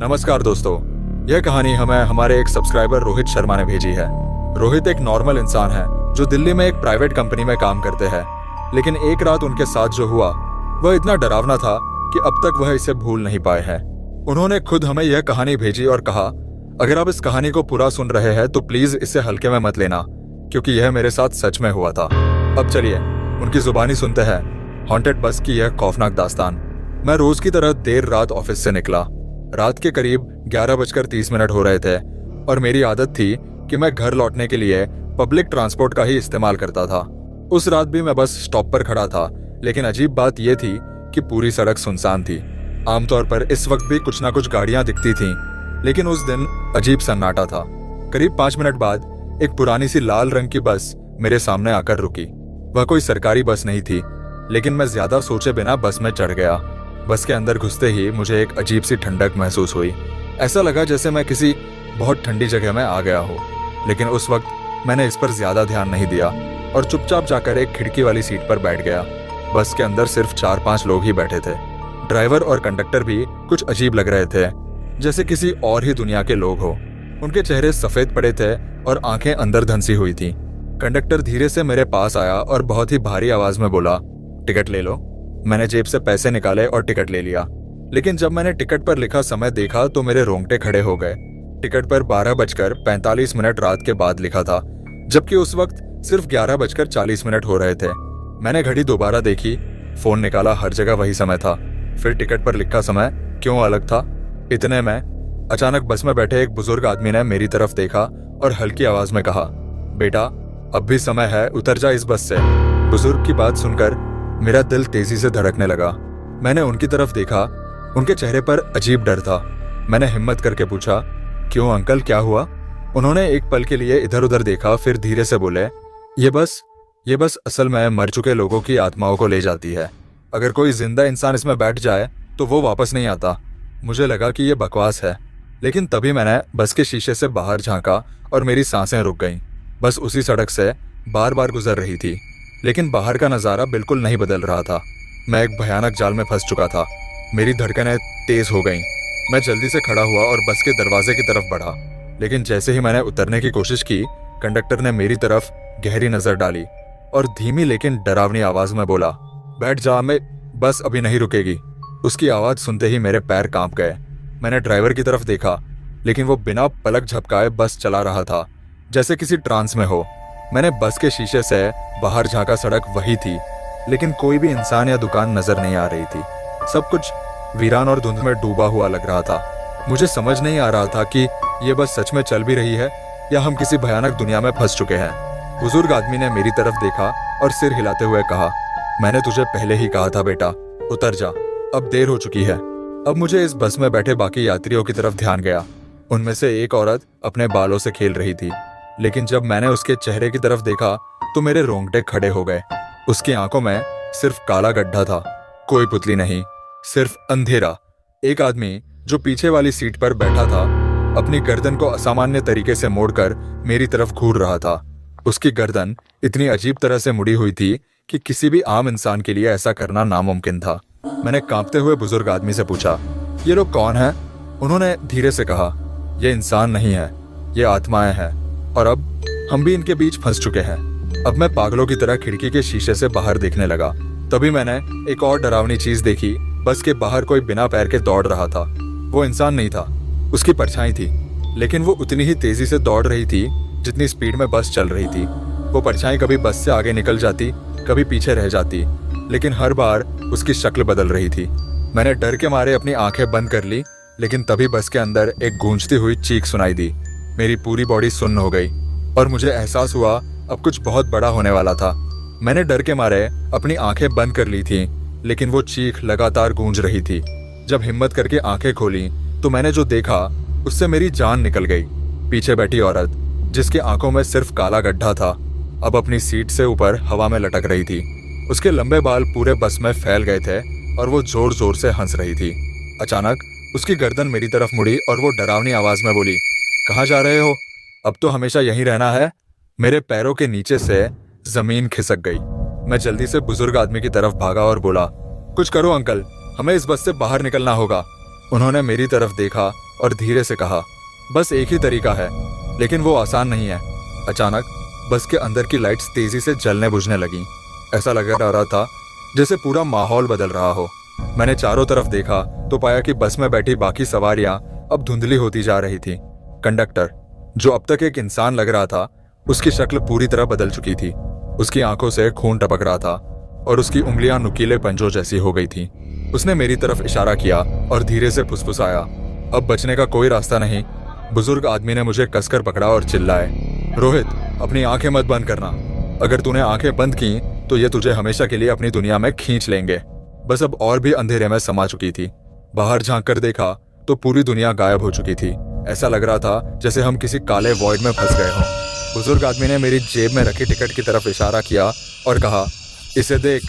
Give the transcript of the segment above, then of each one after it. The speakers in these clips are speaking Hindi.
नमस्कार दोस्तों, यह कहानी हमें हमारे एक सब्सक्राइबर रोहित शर्मा ने भेजी है। रोहित एक नॉर्मल इंसान है जो दिल्ली में एक प्राइवेट कंपनी में काम करते हैं, लेकिन एक रात उनके साथ जो हुआ वह इतना डरावना था कि अब तक वह इसे भूल नहीं पाए हैं। उन्होंने खुद हमें यह कहानी भेजी और कहा, अगर आप इस कहानी को पूरा सुन रहे हैं तो प्लीज इसे हल्के में मत लेना, क्योंकि यह मेरे साथ सच में हुआ था। अब चलिए उनकी जुबानी सुनते हैं हॉन्टेड बस की यह खौफनाक दास्तान। मैं रोज की तरह देर रात ऑफिस से निकला। रात के करीब 11:30 हो रहे थे और मेरी आदत थी कि मैं घर लौटने के लिए पब्लिक ट्रांसपोर्ट का ही इस्तेमाल करता था। उस रात भी मैं बस स्टॉप पर खड़ा था, लेकिन अजीब बात यह थी कि पूरी सड़क सुनसान थी। आमतौर पर इस वक्त भी कुछ ना कुछ गाड़ियां दिखती थीं, लेकिन उस दिन अजीब सन्नाटा था। करीब 5 मिनट बाद एक पुरानी सी लाल रंग की बस मेरे सामने आकर रुकी। वह कोई सरकारी बस नहीं थी, लेकिन मैं ज्यादा सोचे बिना बस में चढ़ गया। बस के अंदर घुसते ही मुझे एक अजीब सी ठंडक महसूस हुई। ऐसा लगा जैसे मैं किसी बहुत ठंडी जगह में आ गया हो, लेकिन उस वक्त मैंने इस पर ज्यादा ध्यान नहीं दिया और चुपचाप जाकर एक खिड़की वाली सीट पर बैठ गया। बस के अंदर सिर्फ 4-5 लोग ही बैठे थे। ड्राइवर और कंडक्टर भी कुछ अजीब लग रहे थे, जैसे किसी और ही दुनिया के लोग हो। उनके चेहरे सफेद पड़े थे और आंखें अंदर धंसी हुई थी। कंडक्टर धीरे से मेरे पास आया और बहुत ही भारी आवाज में बोला, टिकट ले लो। मैंने जेब से पैसे निकाले और टिकट ले लिया, लेकिन जब मैंने टिकट पर लिखा समय देखा तो मेरे रोंगटे खड़े हो गए। टिकट पर 12:45 रात के बाद लिखा था, जबकि उस वक्त सिर्फ 11:40 हो रहे थे। मैंने घड़ी दोबारा देखी, फोन निकाला, हर जगह वही समय था। फिर टिकट पर लिखा समय क्यों अलग था? इतने में अचानक बस में बैठे एक बुजुर्ग आदमी ने मेरी तरफ देखा और हल्की आवाज में कहा, बेटा अब भी समय है, उतर जा इस बस से। बुजुर्ग की बात सुनकर मेरा दिल तेजी से धड़कने लगा। मैंने उनकी तरफ देखा, उनके चेहरे पर अजीब डर था। मैंने हिम्मत करके पूछा, क्यों अंकल, क्या हुआ? उन्होंने एक पल के लिए इधर उधर देखा, फिर धीरे से बोले, ये बस असल में मर चुके लोगों की आत्माओं को ले जाती है। अगर कोई जिंदा इंसान इसमें बैठ जाए तो वो वापस नहीं आता। मुझे लगा कि ये बकवास है, लेकिन तभी मैंने बस के शीशे से बाहर झांका और मेरी सांसें रुक गईं। बस उसी सड़क से बार बार गुजर रही थी, लेकिन बाहर का नजारा बिल्कुल नहीं बदल रहा था। मैं एक भयानक जाल में फंस चुका था। मेरी धड़कनें तेज हो गईं। मैं जल्दी से खड़ा हुआ और बस के दरवाजे की तरफ बढ़ा, लेकिन जैसे ही मैंने उतरने की कोशिश की, कंडक्टर ने मेरी तरफ गहरी नजर डाली और धीमी लेकिन डरावनी आवाज में बोला, बैठ जा, मैं बस अभी नहीं रुकेगी। उसकी आवाज सुनते ही मेरे पैर कांप गए। मैंने ड्राइवर की तरफ देखा, लेकिन वो बिना पलक झपकाए बस चला रहा था, जैसे किसी ट्रांस में हो। मैंने बस के शीशे से बाहर झांका, सड़क वही थी, लेकिन कोई भी इंसान या दुकान नजर नहीं आ रही थी। सब कुछ वीरान और धुंध में डूबा हुआ लग रहा था। मुझे समझ नहीं आ रहा था कि ये बस सच में चल भी रही है या हम किसी भयानक दुनिया में फंस चुके हैं। बुजुर्ग आदमी ने मेरी तरफ देखा और सिर हिलाते हुए कहा, मैंने तुझे पहले ही कहा था बेटा, उतर जा, अब देर हो चुकी है। अब मुझे इस बस में बैठे बाकी यात्रियों की तरफ ध्यान गया। उनमें से एक औरत अपने बालों से खेल रही थी, लेकिन जब मैंने उसके चेहरे की तरफ देखा तो मेरे रोंगटे खड़े हो गए। उसकी आंखों में सिर्फ काला गड्ढा था, कोई पुतली नहीं, सिर्फ अंधेरा। एक आदमी जो पीछे वाली सीट पर बैठा था अपनी गर्दन को असामान्य तरीके से मोड़कर मेरी तरफ घूर रहा था। उसकी गर्दन इतनी अजीब तरह से मुड़ी हुई थी कि किसी भी आम इंसान के लिए ऐसा करना नामुमकिन था। मैंने कांपते हुए बुजुर्ग आदमी से पूछा, ये लोग कौन हैं? उन्होंने धीरे से कहा, ये इंसान नहीं है, ये आत्माएं हैं, और अब हम भी इनके बीच फंस चुके हैं। अब मैं पागलों की तरह खिड़की के शीशे से बाहर देखने लगा। तभी मैंने एक और डरावनी चीज देखी। बस के बाहर कोई बिना पैर के दौड़ रहा था। वो इंसान नहीं था, उसकी परछाई थी, लेकिन वो उतनी ही तेजी से दौड़ रही थी जितनी स्पीड में बस चल रही थी। वो परछाई कभी बस से आगे निकल जाती, कभी पीछे रह जाती, लेकिन हर बार उसकी शक्ल बदल रही थी। मैंने डर के मारे अपनी आंखें बंद कर ली, लेकिन तभी बस के अंदर एक गूंजती हुई चीख सुनाई दी। मेरी पूरी बॉडी सुन्न हो गई और मुझे एहसास हुआ अब कुछ बहुत बड़ा होने वाला था। मैंने डर के मारे अपनी आंखें बंद कर ली थी, लेकिन वो चीख लगातार गूंज रही थी। जब हिम्मत करके आंखें खोली तो मैंने जो देखा उससे मेरी जान निकल गई। पीछे बैठी औरत, जिसकी आंखों में सिर्फ काला गड्ढा था, अब अपनी सीट से ऊपर हवा में लटक रही थी। उसके लंबे बाल पूरे बस में फैल गए थे और वो जोर जोर से हंस रही थी। अचानक उसकी गर्दन मेरी तरफ मुड़ी और वो डरावनी आवाज में बोली, कहाँ जा रहे हो? अब तो हमेशा यहीं रहना है। मेरे पैरों के नीचे से जमीन खिसक गई। मैं जल्दी से बुजुर्ग आदमी की तरफ भागा और बोला, कुछ करो अंकल, हमें इस बस से बाहर निकलना होगा। उन्होंने मेरी तरफ देखा और धीरे से कहा, बस एक ही तरीका है, लेकिन वो आसान नहीं है। अचानक बस के अंदर की लाइट्स तेजी से जलने बुझने लगी। ऐसा लग रहा था जैसे पूरा माहौल बदल रहा हो। मैंने चारों तरफ देखा तो पाया कि बस में बैठी बाकी सवारियां अब धुंधली होती जा रही थी। कंडक्टर, जो अब तक एक इंसान लग रहा था, उसकी शक्ल पूरी तरह बदल चुकी थी। उसकी आंखों से खून टपक रहा था और उसकी उंगलियां नुकीले पंजों जैसी हो गई थी। उसने मेरी तरफ इशारा किया और धीरे से फुसफुसाया, अब बचने का कोई रास्ता नहीं। बुजुर्ग आदमी ने मुझे कसकर पकड़ा और चिल्लाए, रोहित, अपनी आंखें मत बंद करना। अगर तूने आंखें बंद की तो ये तुझे हमेशा के लिए अपनी दुनिया में खींच लेंगे। बस अब और भी अंधेरे में समा चुकी थी। बाहर झांक कर देखा तो पूरी दुनिया गायब हो चुकी थी। ऐसा लग रहा था जैसे हम किसी काले वॉइड में फंस गए हों। बुजुर्ग आदमी ने मेरी जेब में रखी टिकट की तरफ इशारा किया और कहा, इसे देख,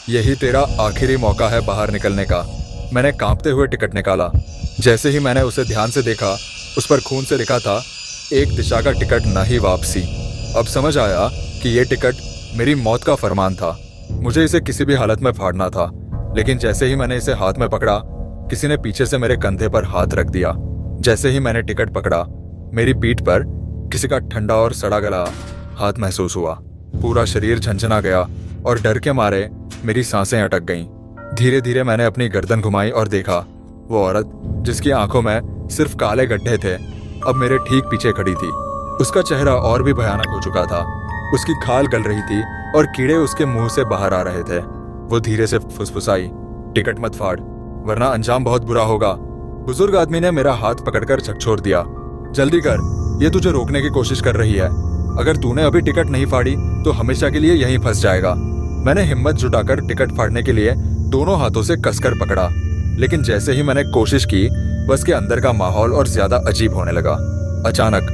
यही तेरा आखिरी मौका है बाहर निकलने का। मैंने कांपते हुए टिकट निकाला। जैसे ही मैंने उसे ध्यान से देखा, उस पर खून से लिखा था, एक दिशा का टिकट न ही वापसी। अब समझ आया कि यह टिकट मेरी मौत का फरमान था। मुझे इसे किसी भी हालत में फाड़ना था। लेकिन जैसे ही मैंने इसे हाथ में पकड़ा, किसी ने पीछे से मेरे कंधे पर हाथ रख दिया। जैसे ही मैंने टिकट पकड़ा, मेरी पीठ पर किसी का ठंडा और सड़ा गला हाथ महसूस हुआ। पूरा शरीर झंझना गया और डर के मारे मेरी सांसें अटक गईं। धीरे धीरे मैंने अपनी गर्दन घुमाई और देखा, वो औरत जिसकी आंखों में सिर्फ काले गड्ढे थे, अब मेरे ठीक पीछे खड़ी थी। उसका चेहरा और भी भयानक हो चुका था। उसकी खाल गल रही थी और कीड़े उसके मुंह से बाहर आ रहे थे। वो धीरे से फुसफुसाई, टिकट मत फाड़, वरना अंजाम बहुत बुरा होगा। बुजुर्ग आदमी ने मेरा हाथ पकड़कर झकझोर दिया, जल्दी कर, ये तुझे रोकने की कोशिश कर रही है। अगर तूने अभी टिकट नहीं फाड़ी तो हमेशा के लिए यहीं फंस जाएगा। मैंने हिम्मत जुटाकर टिकट फाड़ने के लिए दोनों हाथों से कसकर पकड़ा, लेकिन जैसे ही मैंने कोशिश की, बस के अंदर का माहौल और ज्यादा अजीब होने लगा। अचानक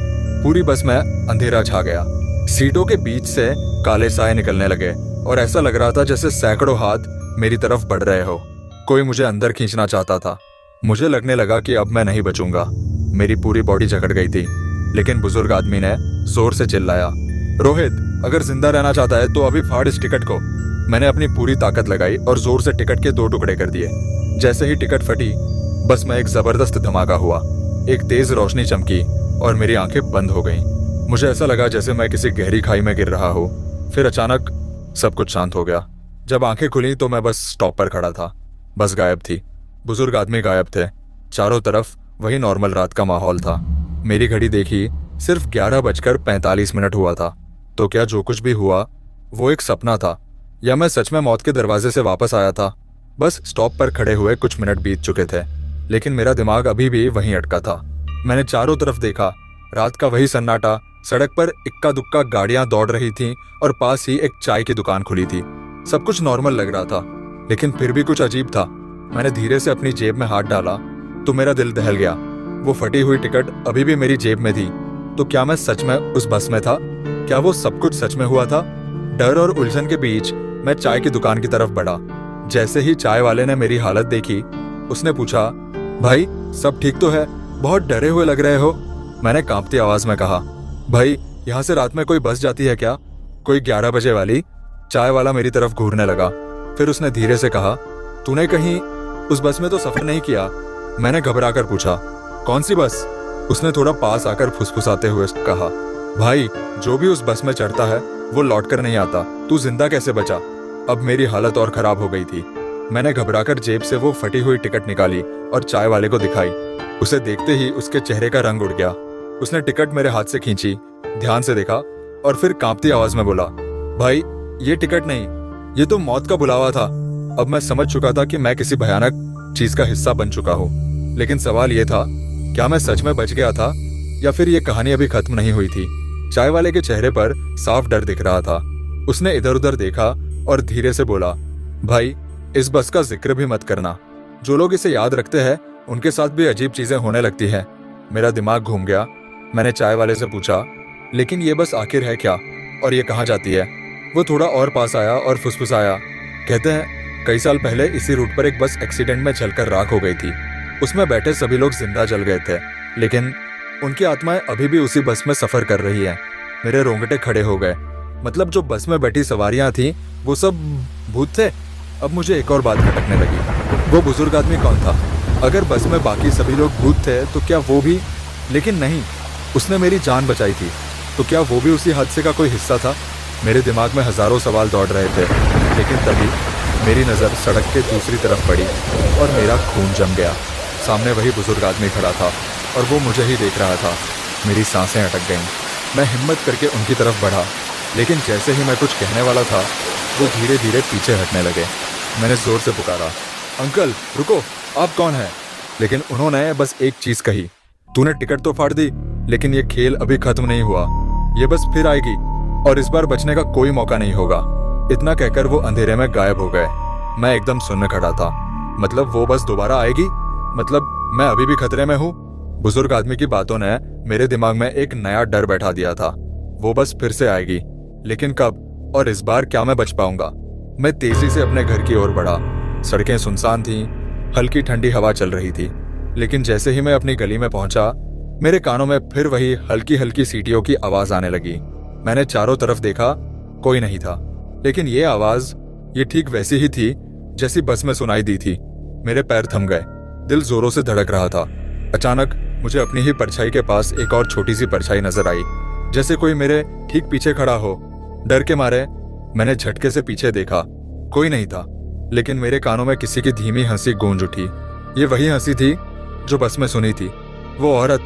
पूरी बस में अंधेरा छा गया। सीटों के बीच से काले साए निकलने लगे और ऐसा लग रहा था जैसे सैकड़ों हाथ मेरी तरफ बढ़ रहे हो। कोई मुझे अंदर खींचना चाहता था। मुझे लगने लगा कि अब मैं नहीं बचूंगा। मेरी पूरी बॉडी जकड़ गई थी। लेकिन बुजुर्ग आदमी ने जोर से चिल्लाया, रोहित, अगर जिंदा रहना चाहता है तो अभी फाड़ इस टिकट को। मैंने अपनी पूरी ताकत लगाई और जोर से टिकट के 2 टुकड़े कर दिए। जैसे ही टिकट फटी, बस में एक जबरदस्त धमाका हुआ। एक तेज रोशनी चमकी और मेरी आंखें बंद हो गईं। मुझे ऐसा लगा जैसे मैं किसी गहरी खाई में गिर रहा हूँ। फिर अचानक सब कुछ शांत हो गया। जब आंखें खुली तो मैं बस स्टॉप पर खड़ा था। बस गायब थी, बुजुर्ग आदमी गायब थे। चारों तरफ वही नॉर्मल रात का माहौल था। मेरी घड़ी देखी, सिर्फ 11:45 हुआ था। तो क्या जो कुछ भी हुआ वो एक सपना था, या मैं सच में मौत के दरवाजे से वापस आया था? बस स्टॉप पर खड़े हुए कुछ मिनट बीत चुके थे, लेकिन मेरा दिमाग अभी भी वहीं अटका था। मैंने चारों तरफ देखा, रात का वही सन्नाटा। सड़क पर इक्का दुक्का गाड़ियां दौड़ रही थीं और पास ही एक चाय की दुकान खुली थी। सब कुछ नॉर्मल लग रहा था, लेकिन फिर भी कुछ अजीब था। मैंने धीरे से अपनी जेब में हाथ डाला तो मेरा दिल दहल गया। वो फटी हुई टिकट अभी भी मेरी जेब में थी। तो क्या मैं सच में उस बस में था? क्या वो सब कुछ सच में हुआ था? डर और उलझन के बीच मैं चाय की दुकान की तरफ बढ़ा। जैसे ही चाय वाले ने मेरी हालत देखी, उसने पूछा, भाई सब ठीक तो है? बहुत डरे हुए लग रहे हो। मैंने कांपती आवाज में कहा, भाई यहाँ से रात में कोई बस जाती है क्या? कोई 11 बजे वाली? चाय वाला मेरी तरफ घूरने लगा। फिर उसने धीरे से कहा, तूने कहीं उस बस में तो सफर नहीं किया? मैंने घबराकर पूछा, कौन सी बस? उसने थोड़ा पास आकर फुसफुसाते हुए कहा, भाई जो भी उस बस में चढ़ता है वो लौटकर नहीं आता। तू जिंदा कैसे बचा? अब मेरी हालत और खराब हो गई थी। मैंने घबराकर जेब से वो फटी हुई टिकट निकाली और चाय वाले को दिखाई। उसे देखते ही उसके चेहरे का रंग उड़ गया। उसने टिकट मेरे हाथ से खींची, ध्यान से देखा और फिर कांपती आवाज में बोला, भाई ये टिकट नहीं, ये तो मौत का बुलावा था। अब मैं समझ चुका था कि मैं किसी भयानक चीज का हिस्सा बन चुका हूँ। लेकिन सवाल ये था, क्या मैं सच में बच गया था या फिर ये कहानी अभी खत्म नहीं हुई थी? चाय वाले के चेहरे पर साफ डर दिख रहा था। उसने इधर उधर देखा और धीरे से बोला, भाई इस बस का जिक्र भी मत करना। जो लोग इसे याद रखते हैं उनके साथ भी अजीब चीजें होने लगती हैं। मेरा दिमाग घूम गया। मैंने चाय वाले से पूछा, लेकिन ये बस आखिर है क्या और ये कहाँ जाती है? वो थोड़ा और पास आया और फुसफुसाया, कहते हैं कई साल पहले इसी रूट पर एक बस एक्सीडेंट में जलकर राख हो गई थी। उसमें बैठे सभी लोग जिंदा जल गए थे, लेकिन उनकी आत्माएं अभी भी उसी बस में सफर कर रही हैं। मेरे रोंगटे खड़े हो गए। मतलब जो बस में बैठी सवारियां थीं वो सब भूत थे? अब मुझे एक और बात खटकने लगी। वो बुजुर्ग आदमी कौन था? अगर बस में बाकी सभी लोग भूत थे तो क्या वो भी? लेकिन नहीं, उसने मेरी जान बचाई थी, तो क्या वो भी उसी हादसे का कोई हिस्सा था? मेरे दिमाग में हजारों सवाल दौड़ रहे थे, लेकिन तभी मेरी नज़र सड़क के दूसरी तरफ पड़ी और मेरा खून जम गया। सामने वही बुजुर्ग आदमी खड़ा था और वो मुझे ही देख रहा था। मेरी सांसें अटक गईं। मैं हिम्मत करके उनकी तरफ बढ़ा, लेकिन जैसे ही मैं कुछ कहने वाला था वो धीरे धीरे पीछे हटने लगे। मैंने जोर से पुकारा, अंकल रुको, आप कौन हैं? लेकिन उन्होंने बस एक चीज कही, तूने टिकट तो फाड़ दी, लेकिन ये खेल अभी खत्म नहीं हुआ, ये बस फिर आएगी और इस बार बचने का कोई मौका नहीं होगा। इतना कहकर वो अंधेरे में गायब हो गए। मैं एकदम सुन्न खड़ा था। मतलब वो बस दोबारा आएगी? मतलब मैं अभी भी खतरे में हूँ? बुजुर्ग आदमी की बातों ने मेरे दिमाग में एक नया डर बैठा दिया था। वो बस फिर से आएगी, लेकिन कब? और इस बार क्या मैं बच पाऊंगा? मैं तेजी से अपने घर की ओर बढ़ा। सड़कें सुनसान थीं, हल्की ठंडी हवा चल रही थी। लेकिन जैसे ही मैं अपनी गली में पहुंचा, मेरे कानों में फिर वही हल्की हल्की सीटियों की आवाज आने लगी। मैंने चारों तरफ देखा, कोई नहीं था, लेकिन ये आवाज ये ठीक वैसी ही थी जैसी बस में सुनाई दी थी। मेरे पैर थम गए, दिल जोरों से धड़क रहा था। अचानक मुझे अपनी ही परछाई के पास एक और छोटी सी परछाई नजर आई, जैसे कोई मेरे ठीक पीछे खड़ा हो। डर के मारे मैंने झटके से पीछे देखा, कोई नहीं था, लेकिन मेरे कानों में किसी की धीमी हंसी गूंज उठी। ये वही हंसी थी जो बस में सुनी थी। वो औरत,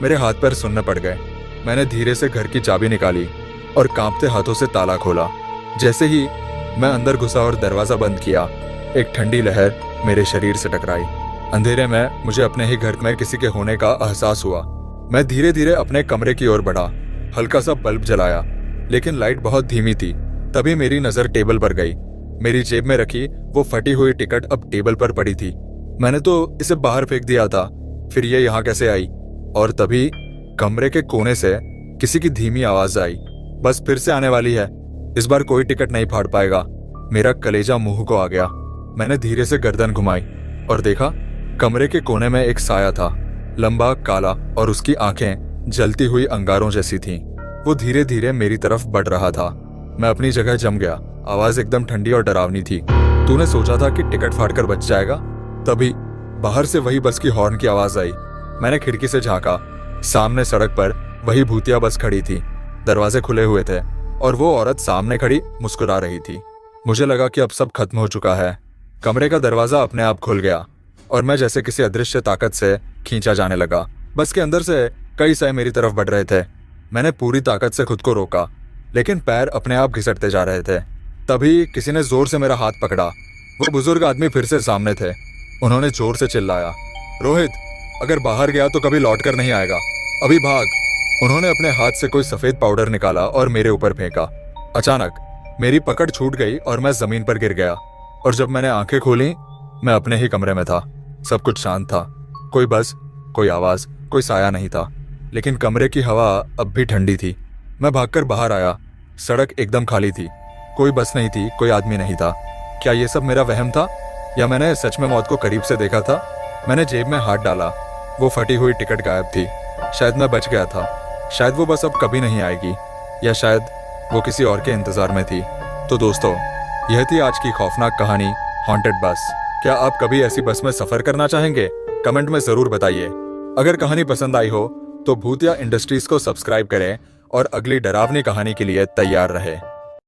मेरे हाथ पैर सुनने पड़ गए। मैंने धीरे से घर की चाबी निकाली और कांपते हाथों से ताला खोला। जैसे ही मैं अंदर घुसा और दरवाजा बंद किया, एक ठंडी लहर मेरे शरीर से टकराई। अंधेरे में मुझे अपने ही घर में किसी के होने का एहसास हुआ। मैं धीरे धीरे अपने कमरे की ओर बढ़ा, हल्का सा बल्ब जलाया, लेकिन लाइट बहुत धीमी थी। तभी मेरी नजर टेबल पर गई। मेरी जेब में रखी वो फटी हुई टिकट अब टेबल पर पड़ी थी। मैंने तो इसे बाहर फेंक दिया था, फिर ये यहाँ कैसे आई? और तभी कमरे के कोने से किसी की धीमी आवाज आई, बस फिर से आने वाली है, इस बार कोई टिकट नहीं फाड़ पाएगा। मेरा कलेजा मुंह को आ गया। मैंने धीरे से गर्दन घुमाई और देखा, कमरे के कोने में एक साया था, लंबा, काला, और उसकी आंखें जलती हुई अंगारों जैसी थीं। वो धीरे धीरे मेरी तरफ बढ़ रहा था। मैं अपनी जगह जम गया। आवाज एकदम ठंडी और डरावनी थी। तूने सोचा था कि टिकट फाड़कर बच जाएगा? तभी बाहर से वही बस की हॉर्न की आवाज आई। मैंने खिड़की से झांका। सामने सड़क पर वही भूतिया बस खड़ी थी। दरवाजे खुले हुए थे और वो औरत सामने खड़ी मुस्कुरा रही थी। मुझे लगा कि अब सब खत्म हो चुका है। कमरे का दरवाजा अपने आप खुल गया और मैं जैसे किसी अदृश्य ताकत से खींचा जाने लगा। बस के अंदर से कई साए मेरी तरफ बढ़ रहे थे। मैंने पूरी ताकत से खुद को रोका, लेकिन पैर अपने आप घिसटते जा रहे थे। तभी किसी ने जोर से मेरा हाथ पकड़ा। वो बुजुर्ग आदमी फिर से सामने थे। उन्होंने जोर से चिल्लाया, रोहित, अगर बाहर गया तो कभी लौट कर नहीं आएगा, अभी भाग। उन्होंने अपने हाथ से कोई सफेद पाउडर निकाला और मेरे ऊपर फेंका। अचानक मेरी पकड़ छूट गई और मैं जमीन पर गिर गया। और जब मैंने आंखें खोली, मैं अपने ही कमरे में था। सब कुछ शांत था। कोई बस, कोई आवाज, कोई साया नहीं था, लेकिन कमरे की हवा अब भी ठंडी थी। मैं भागकर बाहर आया। सड़क एकदम खाली थी। कोई बस नहीं थी, कोई आदमी नहीं था। क्या ये सब मेरा वहम था या मैंने सच में मौत को करीब से देखा था? मैंने जेब में हाथ डाला। वो फटी हुई टिकट गायब थी। शायद मैं बच गया था। शायद वो बस अब कभी नहीं आएगी, या शायद वो किसी और के इंतजार में थी। तो दोस्तों, यह थी आज की खौफनाक कहानी, हॉन्टेड बस। क्या आप कभी ऐसी बस में सफर करना चाहेंगे? कमेंट में जरूर बताइए। अगर कहानी पसंद आई हो तो भूतिया इंडस्ट्रीज को सब्सक्राइब करें और अगली डरावनी कहानी के लिए तैयार रहें।